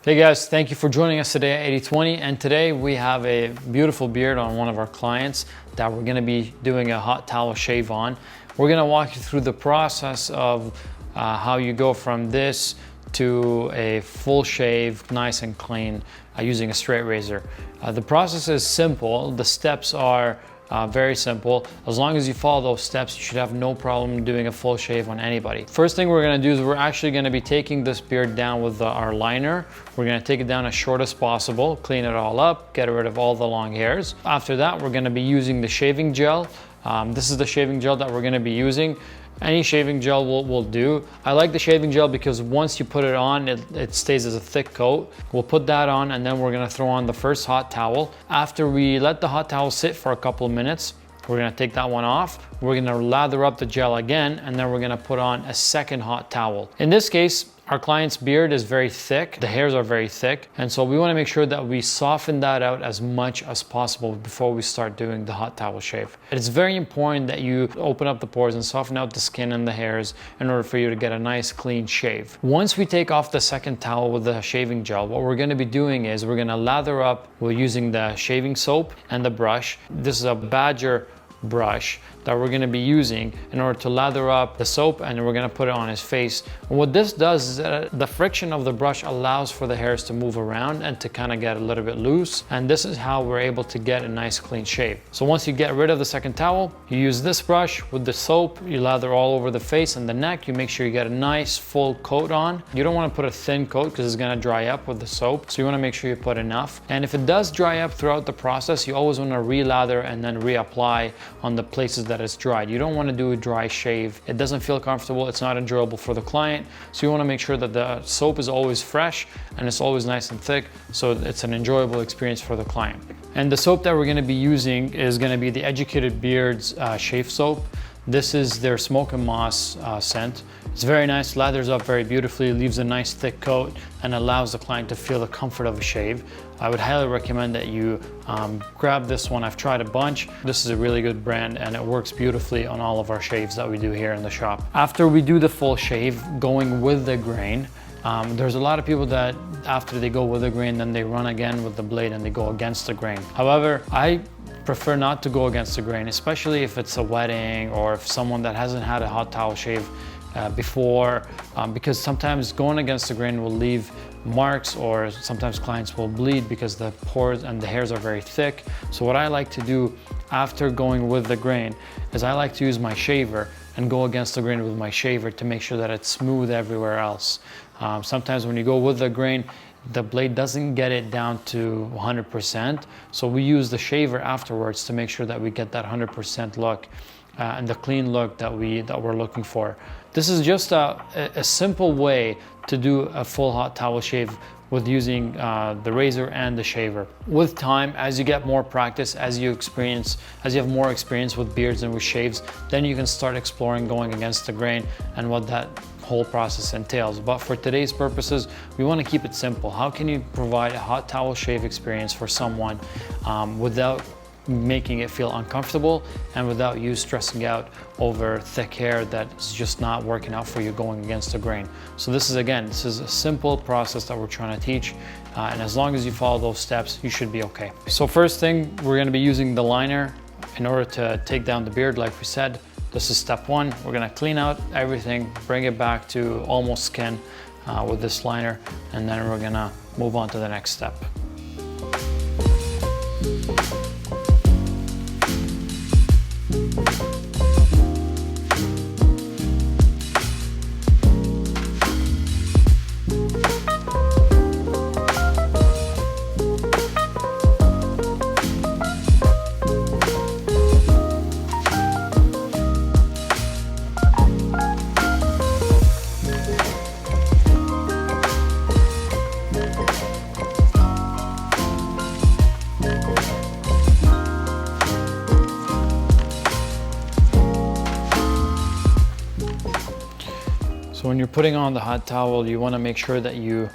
Hey guys, thank you for joining us today at 80/20, and today we have a beautiful beard on one of our clients that we're going to be doing a hot towel shave on. We're going to walk you through the process of how you go from this to a full shave, nice and clean, using a straight razor. The process is simple. The steps are very simple. As long as you follow those steps, you should have no problem doing a full shave on anybody. First thing we're going to do is we're actually going to be taking this beard down with our liner. We're going to take it down as short as possible, clean it all up, get rid of all the long hairs. After that, we're going to be using the shaving gel. This is the shaving gel that we're going to be using. Any shaving gel will do. I like the shaving gel because once you put it on, it stays as a thick coat. We'll put that on and then we're gonna throw on the first hot towel. After we let the hot towel sit for a couple of minutes, we're gonna take that one off. We're gonna lather up the gel again, and then we're gonna put on a second hot towel. In this case, our client's beard is very thick. The hairs are very thick. And so we wanna make sure that we soften that out as much as possible before we start doing the hot towel shave. It's very important that you open up the pores and soften out the skin and the hairs in order for you to get a nice clean shave. Once we take off the second towel with the shaving gel, what we're gonna be doing is we're gonna lather up. We're using the shaving soap and the brush. This is a Badger brush that we're going to be using in order to lather up the soap, and we're going to put it on his face. And what this does is that the friction of the brush allows for the hairs to move around and to kind of get a little bit loose, and this is how we're able to get a nice clean shave. So once you get rid of the second towel, you use this brush with the soap, you lather all over the face and the neck. You make sure you get a nice full coat on. You don't want to put a thin coat because it's going to dry up with the soap, so you want to make sure you put enough. And if it does dry up throughout the process, you always want to re-lather and then reapply on the places that it's dried. You don't want to do a dry shave. It doesn't feel comfortable. It's not enjoyable for the client. So you want to make sure that the soap is always fresh and it's always nice and thick, so it's an enjoyable experience for the client. And the soap that we're going to be using is going to be the Educated Beards shave soap. This is their Smoke and Moss scent. It's very nice, lathers up very beautifully, leaves a nice thick coat, and allows the client to feel the comfort of a shave. I would highly recommend that you grab this one. I've tried a bunch. This is a really good brand and it works beautifully on all of our shaves that we do here in the shop. After we do the full shave, going with the grain, there's a lot of people that after they go with the grain, then they run again with the blade and they go against the grain. However, I prefer not to go against the grain, especially if it's a wedding or if someone that hasn't had a hot towel shave before, because sometimes going against the grain will leave marks, or sometimes clients will bleed because the pores and the hairs are very thick. So what I like to do after going with the grain is I like to use my shaver and go against the grain with my shaver to make sure that it's smooth everywhere else. Sometimes when you go with the grain, the blade doesn't get it down to 100%. So we use the shaver afterwards to make sure that we get that 100% look and the clean look that we're looking for. This is just a simple way to do a full hot towel shave with using the razor and the shaver. With time, as you get more practice, as you have more experience with beards and with shaves, then you can start exploring going against the grain and what that whole process entails. But for today's purposes, we want to keep it simple. How can you provide a hot towel shave experience for someone without making it feel uncomfortable and without you stressing out over thick hair that's just not working out for you going against the grain? So this is a simple process that we're trying to teach, and as long as you follow those steps, you should be okay. So first thing, we're going to be using the liner in order to take down the beard. Like we said, this is step one. We're going to clean out everything, bring it back to almost skin with this liner, and then we're going to move on to the next step. So when you're putting on the hot towel, you want to make sure that you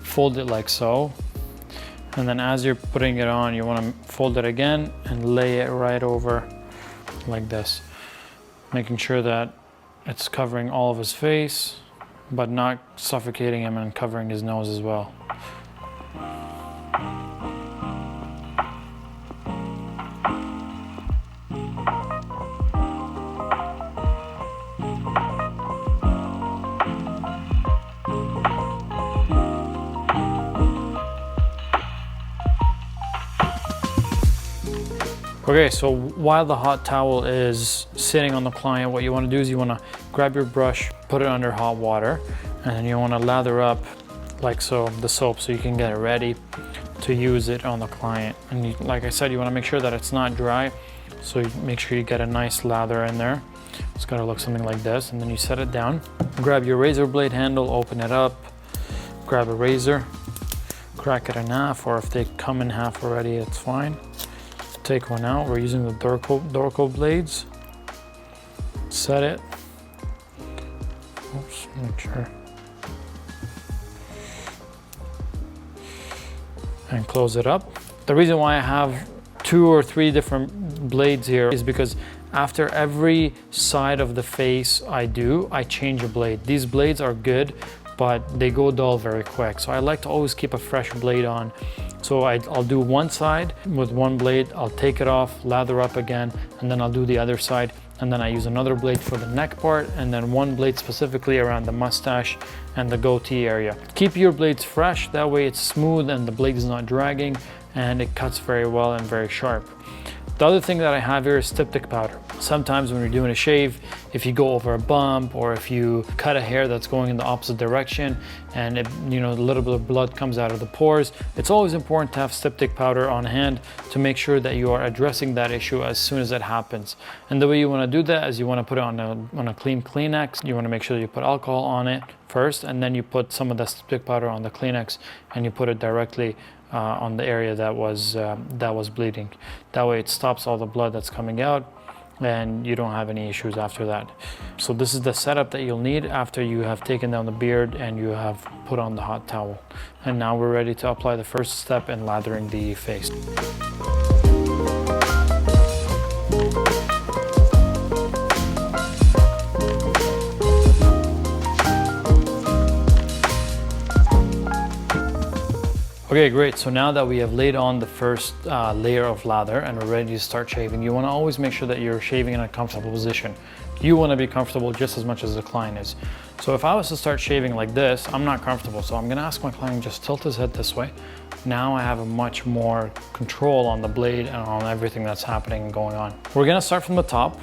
fold it like so. And then as you're putting it on, you want to fold it again and lay it right over like this, making sure that it's covering all of his face, but not suffocating him and covering his nose as well. Okay, so while the hot towel is sitting on the client, what you want to do is you want to grab your brush, put it under hot water, and then you want to lather up like so the soap so you can get it ready to use it on the client. And you, like I said, you want to make sure that it's not dry, so you make sure you get a nice lather in there. It's got to look something like this, and then you set it down. Grab your razor blade handle, open it up, grab a razor, crack it in half, or if they come in half already, it's fine. Take one out. We're using the Dorco blades. Set it. Oops, make sure. And close it up. The reason why I have 2 or 3 different blades here is because after every side of the face I change a blade. These blades are good, but they go dull very quick. So I like to always keep a fresh blade on. So I'll do one side with one blade, I'll take it off, lather up again, and then I'll do the other side. And then I use another blade for the neck part, and then one blade specifically around the mustache and the goatee area. Keep your blades fresh, that way it's smooth and the blade is not dragging, and it cuts very well and very sharp. The other thing that I have here is styptic powder. Sometimes when you're doing a shave, if you go over a bump or if you cut a hair that's going in the opposite direction and a little bit of blood comes out of the pores, it's always important to have styptic powder on hand to make sure that you are addressing that issue as soon as it happens. And the way you want to do that is you want to put it on a clean Kleenex. You want to make sure that you put alcohol on it first, and then you put some of the styptic powder on the Kleenex and you put it directly on the area that was bleeding. That way it stops all the blood that's coming out and you don't have any issues after that. So this is the setup that you'll need after you have taken down the beard and you have put on the hot towel. And now we're ready to apply the first step in lathering the face. Okay, great. So now that we have laid on the first layer of lather and we're ready to start shaving, you want to always make sure that you're shaving in a comfortable position. You want to be comfortable just as much as the client is. So if I was to start shaving like this, I'm not comfortable. So I'm going to ask my client just tilt his head this way. Now I have a much more control on the blade and on everything that's happening and going on. We're going to start from the top.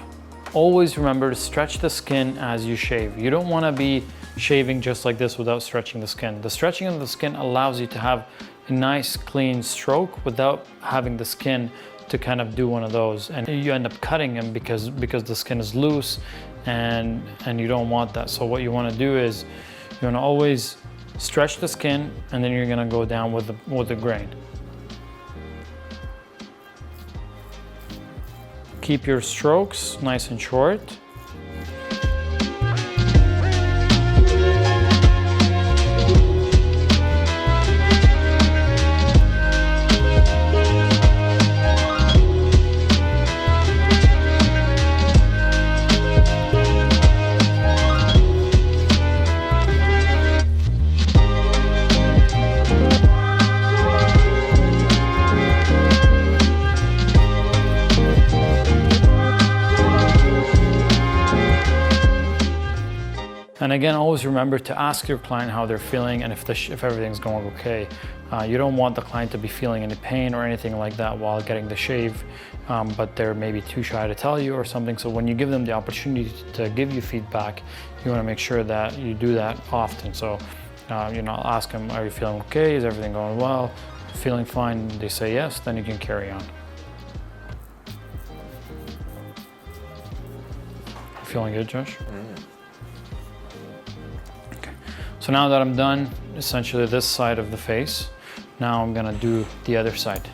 Always remember to stretch the skin as you shave. You don't want to be shaving just like this without stretching the skin. The stretching of the skin allows you to have a nice clean stroke without having the skin to kind of do one of those, and you end up cutting them because the skin is loose and you don't want that. So what you want to do is you want to always stretch the skin, and then you're going to go down with the grain. Keep your strokes nice and short. And again, always remember to ask your client how they're feeling and if everything's going okay. You don't want the client to be feeling any pain or anything like that while getting the shave, but they're maybe too shy to tell you or something. So when you give them the opportunity to give you feedback, you want to make sure that you do that often. So I'll ask them, are you feeling okay? Is everything going well? Feeling fine? They say yes, then you can carry on. Feeling good, Josh? So now that I'm done, essentially this side of the face, now I'm gonna do the other side.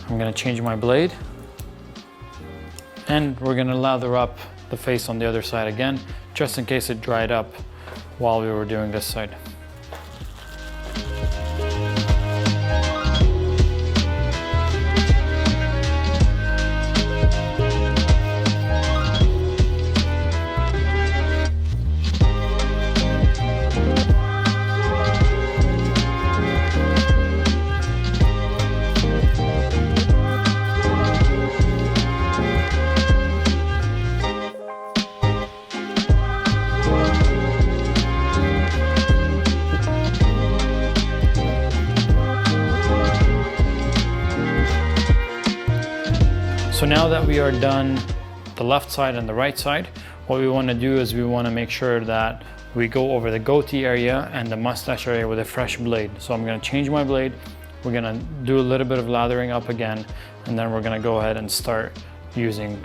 I'm gonna change my blade, and we're gonna lather up the face on the other side again, just in case it dried up while we were doing this side. So now that we are done the left side and the right side, what we want to do is we want to make sure that we go over the goatee area and the mustache area with a fresh blade. So I'm going to change my blade. We're going to do a little bit of lathering up again, and then we're going to go ahead and start using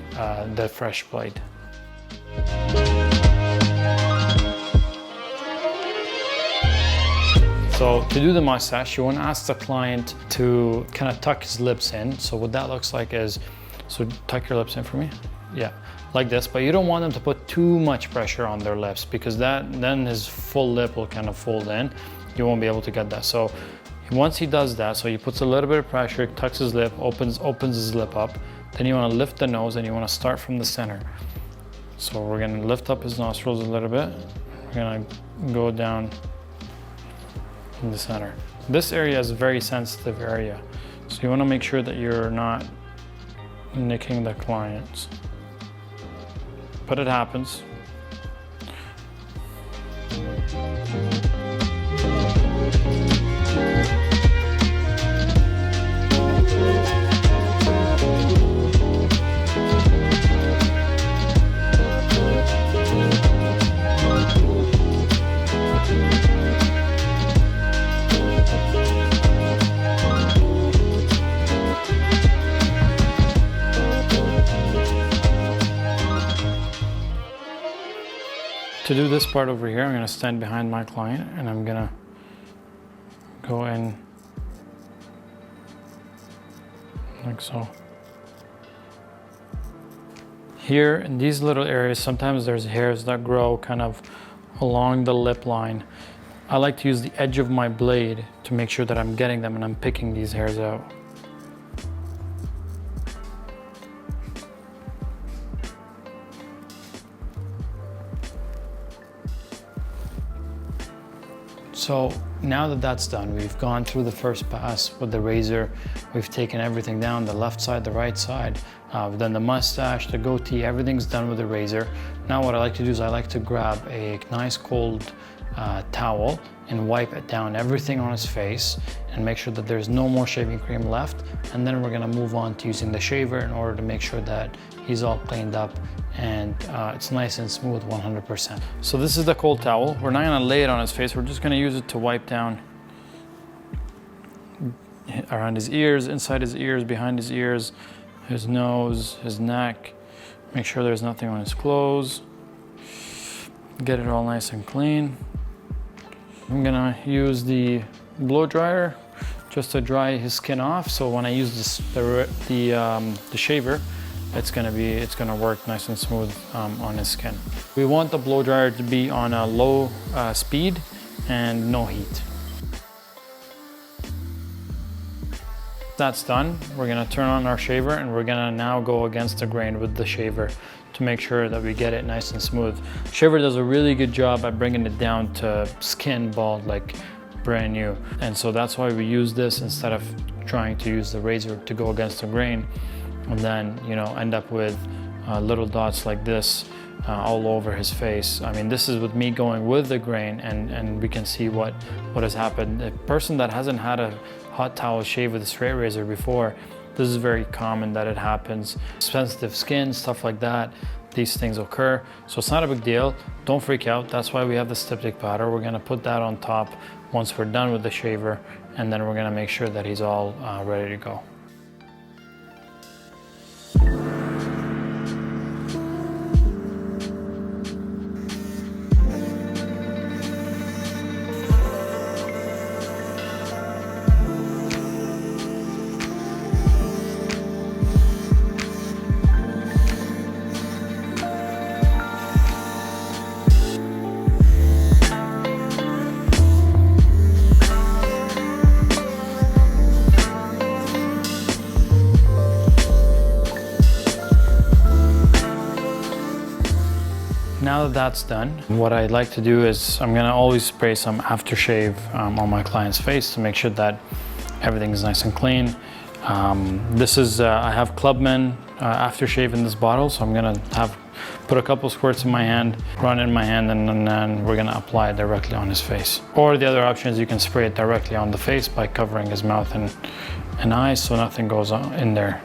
the fresh blade. So to do the mustache, you want to ask the client to kind of tuck his lips in. So what that looks like is, so tuck your lips in for me. Yeah, like this, but you don't want them to put too much pressure on their lips, because then his full lip will kind of fold in. You won't be able to get that. So once he does that, so he puts a little bit of pressure, tucks his lip, opens his lip up. Then you want to lift the nose, and you want to start from the center. So we're going to lift up his nostrils a little bit. We're going to go down in the center. This area is a very sensitive area, so you want to make sure that you're not nicking the clients. But it happens. To do this part over here, I'm going to stand behind my client, and I'm going to go in like so. Here in these little areas, sometimes there's hairs that grow kind of along the lip line. I like to use the edge of my blade to make sure that I'm getting them and I'm picking these hairs out. So now that that's done, we've gone through the first pass with the razor. We've taken everything down, the left side, the right side. We've done the mustache, the goatee, everything's done with the razor. Now what I like to do is I like to grab a nice cold towel and wipe it down everything on his face and make sure that there's no more shaving cream left. And then we're gonna move on to using the shaver in order to make sure that he's all cleaned up and it's nice and smooth 100%. So this is the cold towel. We're not gonna lay it on his face. We're just gonna use it to wipe down around his ears, inside his ears, behind his ears, his nose, his neck. Make sure there's nothing on his clothes. Get it all nice and clean. I'm gonna use the blow dryer just to dry his skin off. So when I use the shaver, it's gonna work nice and smooth on his skin. We want the blow dryer to be on a low speed and no heat. That's done. We're gonna turn on our shaver and we're gonna now go against the grain with the shaver to make sure that we get it nice and smooth. Shaver does a really good job at bringing it down to skin bald, like brand new. And so that's why we use this instead of trying to use the razor to go against the grain and then, you know, end up with little dots like this all over his face. I mean, this is with me going with the grain, and we can see what has happened. A person that hasn't had a hot towel shave with a straight razor before, this is very common that it happens. Sensitive skin, stuff like that, these things occur. So it's not a big deal. Don't freak out. That's why we have the styptic powder. We're gonna put that on top once we're done with the shaver, and then we're gonna make sure that he's all ready to go. Now that that's done, what I like to do is I'm gonna always spray some aftershave on my client's face to make sure that everything is nice and clean. This is, I have Clubman aftershave in this bottle, so I'm gonna put a couple squirts in my hand, run in my hand, and then we're gonna apply it directly on his face. Or the other option is you can spray it directly on the face by covering his mouth and eyes so nothing goes in there.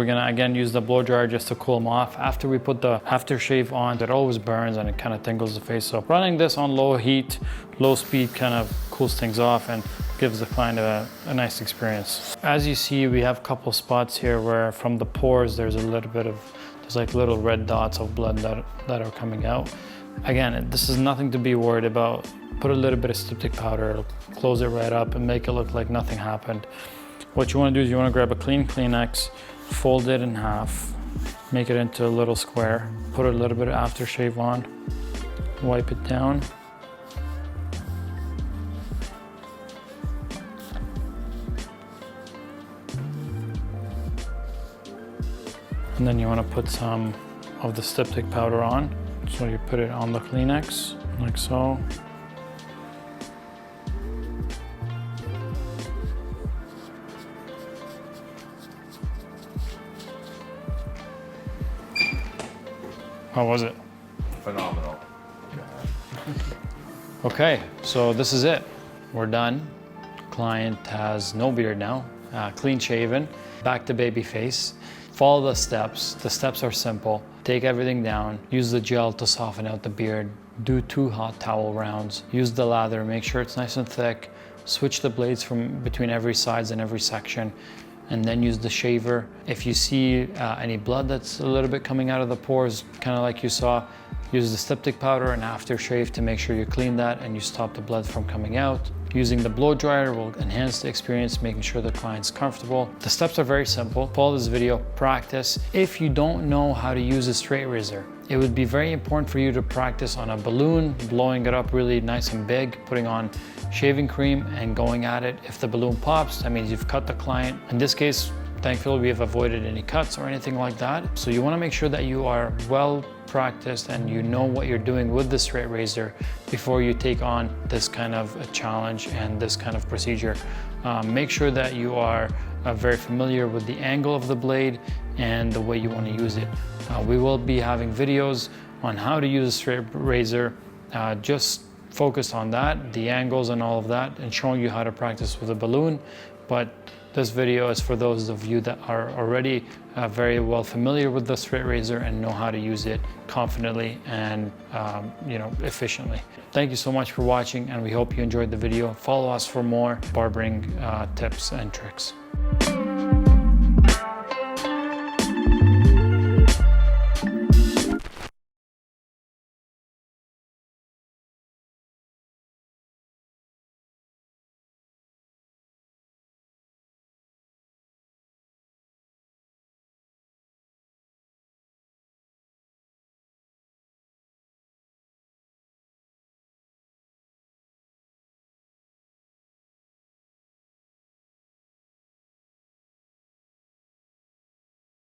gonna again use the blow dryer just to cool them off. After we put the aftershave on, it always burns and it kind of tingles the face. So running this on low heat, low speed kind of cools things off and gives the client a nice experience. As you see, we have a couple spots here where from the pores, there's a little bit of, there's like little red dots of blood that are coming out. Again, this is nothing to be worried about. Put a little bit of styptic powder, it'll close it right up and make it look like nothing happened. What you want to do is you want to grab a clean Kleenex, fold it in half, make it into a little square, put a little bit of aftershave on, wipe it down. And then you want to put some of the styptic powder on. So you put it on the Kleenex, like so. How was it? Phenomenal. Okay, so this is it. We're done. Client has no beard now, clean shaven, back to baby face. Follow the steps. The steps are simple. Take everything down, use the gel to soften out the beard, do 2 hot towel rounds, use the lather, make sure it's nice and thick, switch the blades from between every sides and every section, and then use the shaver. If you see any blood that's a little bit coming out of the pores, kind of like you saw, use the styptic powder and aftershave to make sure you clean that and you stop the blood from coming out. Using the blow dryer will enhance the experience, making sure the client's comfortable. The steps are very simple. Follow this video, practice. If you don't know how to use a straight razor, it would be very important for you to practice on a balloon, blowing it up really nice and big, putting on shaving cream and going at it. If the balloon pops, that means you've cut the client. In this case, thankfully, we have avoided any cuts or anything like that. So you want to make sure that you are well practiced and you know what you're doing with the straight razor before you take on this kind of a challenge and this kind of procedure. Make sure that you are very familiar with the angle of the blade and the way you want to use it. We will be having videos on how to use a straight razor, just focused on that, the angles and all of that, and showing you how to practice with a balloon. But this video is for those of you that are already very well familiar with the straight razor and know how to use it confidently and efficiently. Thank you so much for watching, and we hope you enjoyed the video. Follow us for more barbering tips and tricks.